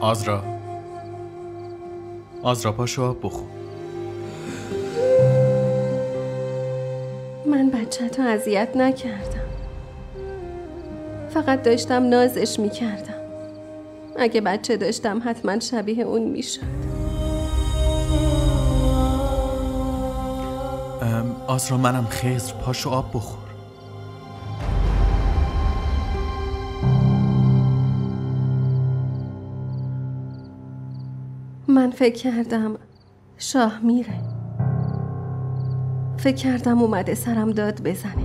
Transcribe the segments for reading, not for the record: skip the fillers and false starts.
آزرا پاشو آب بخور. من بچه‌تو اذیت نکردم، فقط داشتم نازش میکردم. اگه بچه داشتم حتما شبیه اون میشد. آزرا منم خضر، پاشو آب بخور. من فکر کردم شاه میره، فکر کردم اومده سرم داد بزنه.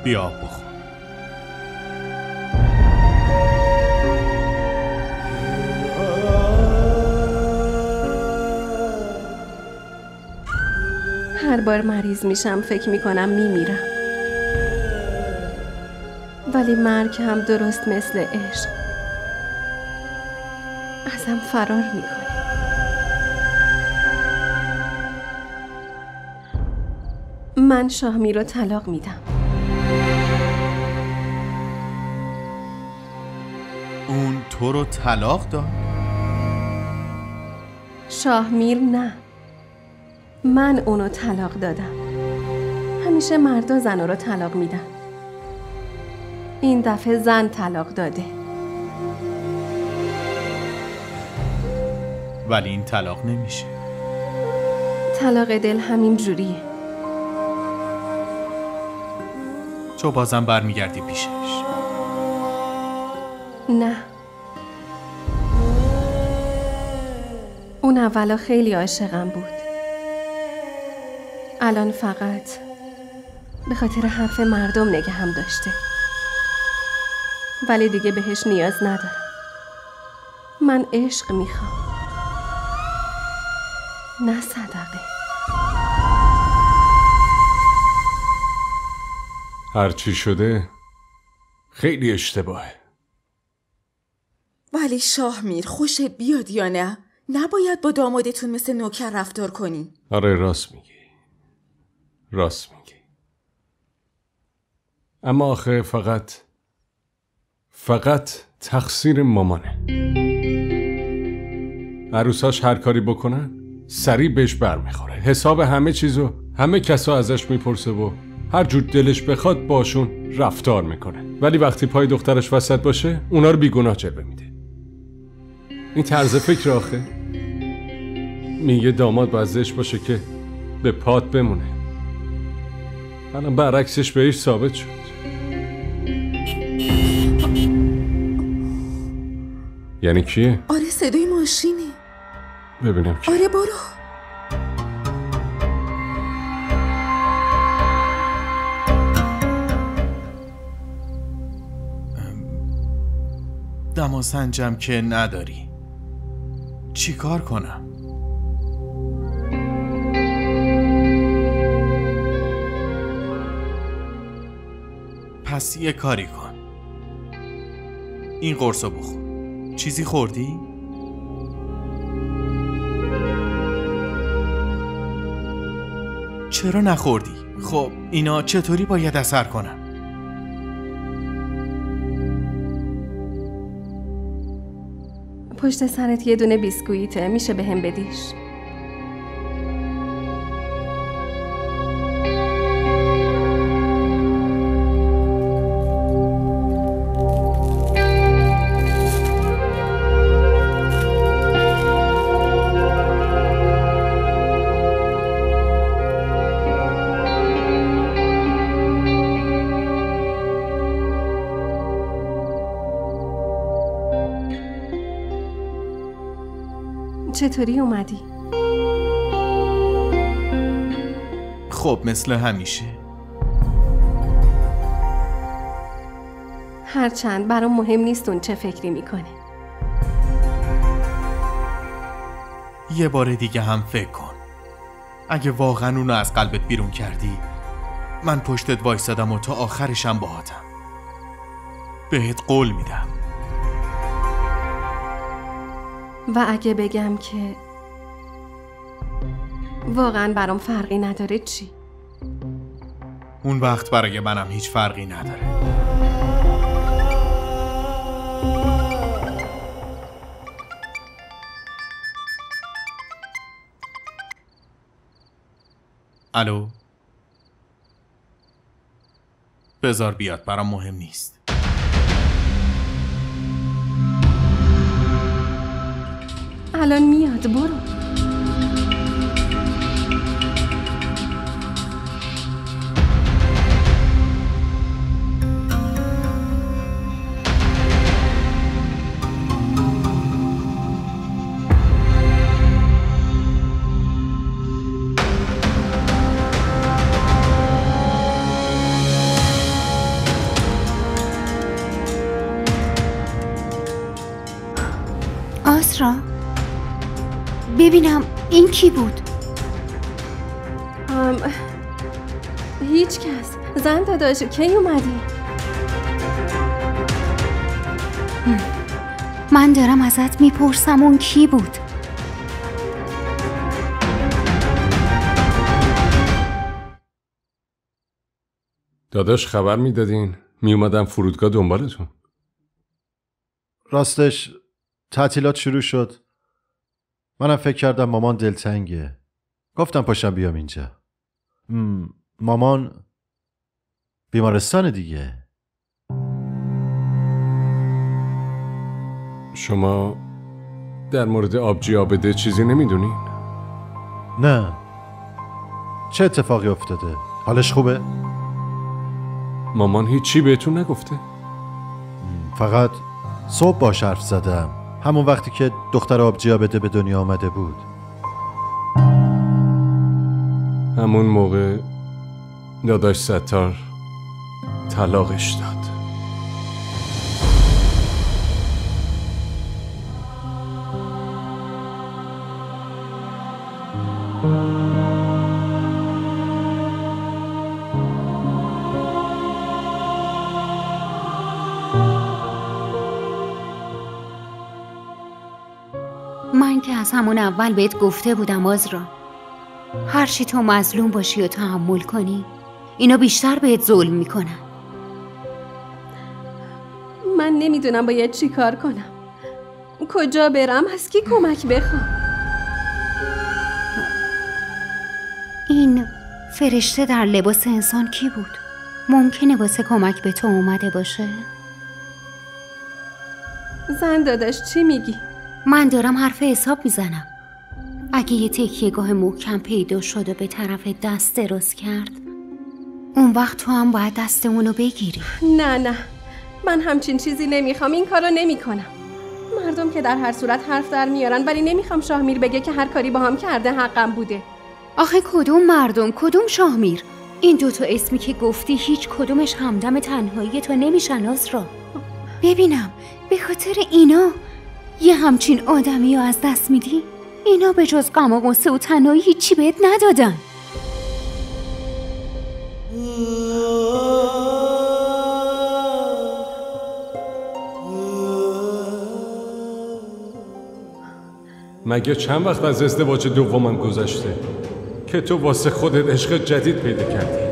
بیا آب بخور. هر بار مریض میشم فکر میکنم میمیرم، ولی مرگ هم درست مثل عشق ازم فرار میکنه. من شاهمیر رو طلاق میدم. اون تو رو طلاق داد؟ شاهمیر نه، من اونو طلاق دادم. همیشه مردا زنا رو طلاق میدن، این دفعه زن طلاق داده. ولی این طلاق نمیشه. طلاق دل همین جوریه. تو بازم برمیگردی پیشش؟ نه، اون اولا خیلی عاشقم بود، الان فقط به خاطر حرف مردم نگهم داشته. ولی دیگه بهش نیاز ندارم. من عشق میخوام، نه صدقه. هرچی شده خیلی اشتباهه. ولی شاهمیر خوشت بیاد یا نه؟ نباید با دامادتون مثل نوکر رفتار کنی. آره راست میگی، راست میگی. اما آخه فقط تقصیر مامانه. عروساش هر کاری بکنن سریع بهش برمیخوره. حساب همه چیزو همه کسا ازش میپرسه و هر جور دلش بخواد باشون رفتار میکنه. ولی وقتی پای دخترش وسط باشه اونا رو بیگناه جلوه میده. این طرز فکر آخه میگه داماد باید زشت باشه که به پات بمونه. الان برعکسش بهش ثابت شد. یعنی کیه؟ آره صدای ماشینه. ببینم کیه. آره برو. دماسنجم که نداری، چی کار کنم؟ پس یه کاری کن، این قرصو بخور. چیزی خوردی؟ چرا نخوردی؟ خب اینا چطوری باید اثر کنن؟ پشت سرت یه دونه بیسکویته، میشه بهم بدیش؟ چطوری اومدی؟ خب مثل همیشه. هرچند برام مهم نیست اون چه فکری میکنه. یه بار دیگه هم فکر کن. اگه واقعا اونو از قلبت بیرون کردی، من پشتت وایسادم و تا آخرشم باهاتم. بهت قول میدم. و اگه بگم که واقعا برام فرقی نداره چی؟ اون وقت برای منم هیچ فرقی نداره. الو؟ بذار بیاد، برام مهم نیست. الان میاد، برو. آسرا، ببینم این کی بود؟ هیچ کس. زن داداش، کی اومدی؟ من دارم ازت میپرسم اون کی بود؟ داداش خبر میدادین میومدم فرودگاه دنبالتون. راستش تعطیلات شروع شد. منم فکر کردم مامان دلتنگه. گفتم پاشم بیام اینجا. مامان بیمارستان دیگه. شما در مورد آبجی آبده چیزی نمیدونین؟ نه. چه اتفاقی افتاده؟ حالش خوبه؟ مامان هیچی بهتون نگفته؟ فقط صبح باش حرف زدم، همون وقتی که دختر آبجی آبده به دنیا آمده بود. همون موقع داداش ستار طلاقش داد. من که از همون اول بهت گفته بودم آزرا، هر چی تو مظلوم باشی و تحمل کنی اینا بیشتر بهت ظلم میکنن. من نمیدونم باید چی کار کنم. کجا برم؟ از کی کمک بخوام؟ این فرشته در لباس انسان کی بود؟ ممکنه واسه کمک به تو اومده باشه؟ زن داداش چی میگی؟ من دارم حرف حساب میزنم. اگه یه تکیه‌گاه محکم پیدا شد و به طرف دست دراز کرد، اون وقت تو هم باید دست اونو بگیری. نه من همچین چیزی نمیخوام. این کارو نمیکنم. مردم که در هر صورت حرف در میارن، ولی نمیخوام شاهمیر بگه که هر کاری با هم کرده حقم بوده. آخه کدوم مردم، کدوم شاهمیر؟ این دوتا اسمی که گفتی هیچ کدومش همدم تنهایی تو نمیشن آسرا. ببینم به خاطر اینا یه همچین آدمی رو از دست میدی؟ اینا به جز غم و غصه و تنهایی هیچی بهت ندادن. مگه چند وقت از ازدواج دومم گذشته که تو واسه خودت عشق جدید پیدا کردی؟